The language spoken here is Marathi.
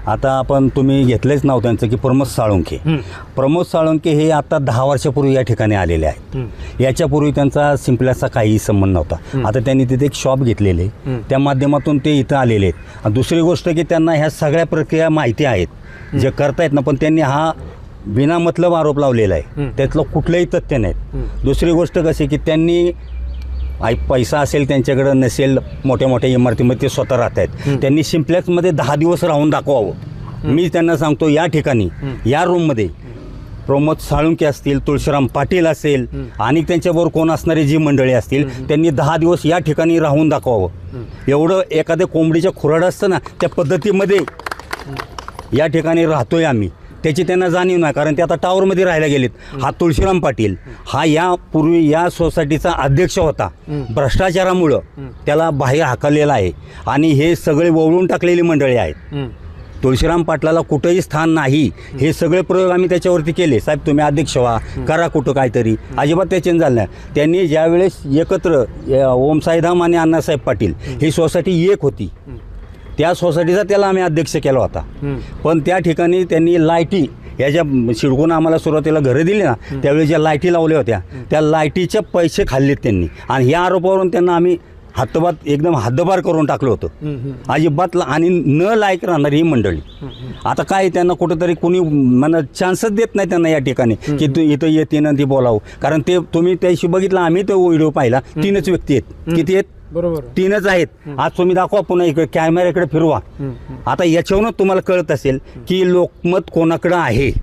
आता आपण तुम्ही घेतलेच नाव त्यांचं की प्रमोद साळुंखे. प्रमोद साळुंखे हे आता 10 वर्षापूर्वी या ठिकाणी आलेले आहेत. याच्यापूर्वी त्यांचा सिंपलाचा काहीही संबंध नव्हता. आता त्यांनी तिथे एक शॉप घेतलेले, त्या माध्यमातून ते इथं आलेले आहेत. आणि दुसरी गोष्ट की त्यांना ह्या सगळ्या प्रक्रिया माहिती आहेत जे करतायत ना, पण त्यांनी हा बिनामतलब आरोप लावलेला आहे, त्यातलं कुठलंही तथ्य नाहीत. दुसरी गोष्ट कशी की त्यांनी पैसा असेल त्यांच्याकडं, नसेल मोठ्या मोठ्या इमारतीमध्ये ते स्वतः राहत आहेत. त्यांनी सिम्प्लेक्समध्ये 10 दिवस राहून दाखवावं. मी त्यांना सांगतो या ठिकाणी या रूममध्ये प्रमोद साळुंखे असतील, तुळशीराम पाटील असेल आणि त्यांच्याबरोबर कोण असणारी जी मंडळी असतील, त्यांनी 10 दिवस या ठिकाणी राहून दाखवावं. एवढं एखाद्या कोंबडीचं खुराड असतं ना, त्या पद्धतीमध्ये या ठिकाणी राहतोय आम्ही, त्याची त्यांना जाणीव नाही. कारण ते आता टावरमध्ये राहायला गेलेत. हा तुळशीराम पाटील हा यापूर्वी या सोसायटीचा अध्यक्ष होता. भ्रष्टाचारामुळं त्याला बाहेर हाकललेला आहे आणि हे सगळे वळवून टाकलेली मंडळी आहेत. तुळशीराम पाटलाला कुठंही स्थान नाही. हे सगळे प्रयोग आम्ही त्याच्यावरती केले. साहेब तुम्ही अध्यक्ष व्हा, करा कुठं काहीतरी. अजिबात ते चेंज झालं नाही. त्यांनी ज्यावेळेस एकत्र ओमसाईधाम आणि अण्णासाहेब पाटील ही सोसायटी एक होती, त्या सोसायटीचा त्याला आम्ही अध्यक्ष केला होता. पण त्या ठिकाणी त्यांनी लाईटी या ज्या शिडकून आम्हाला सुरुवातीला घरं दिली ना, त्यावेळी ज्या लाईटी लावल्या होत्या त्या लाईटीचे पैसे खाल्लेत त्यांनी. आणि या आरोपावरून त्यांना आम्ही एकदम हद्दपार करून टाकलं होतं. अजिबात आणि न लायक राहणारी ही मंडळी. आता काय त्यांना कुठंतरी कोणी मला चान्सच देत नाही त्यांना या ठिकाणी की तू इथं येते ना ती बोलावं. कारण ते तुम्ही त्याशी बघितलं, आम्ही तो व्हिडिओ पाहिला, 3च व्यक्ती आहेत. किती आहेत? बरोबर, 3च आहेत. आज तुम्ही दाखवा पुन्हा इकडे कॅमेऱ्याकडे फिरवा. आता याच्यावरूनच तुम्हाला कळत असेल की लोकमत कोणाकडं आहे.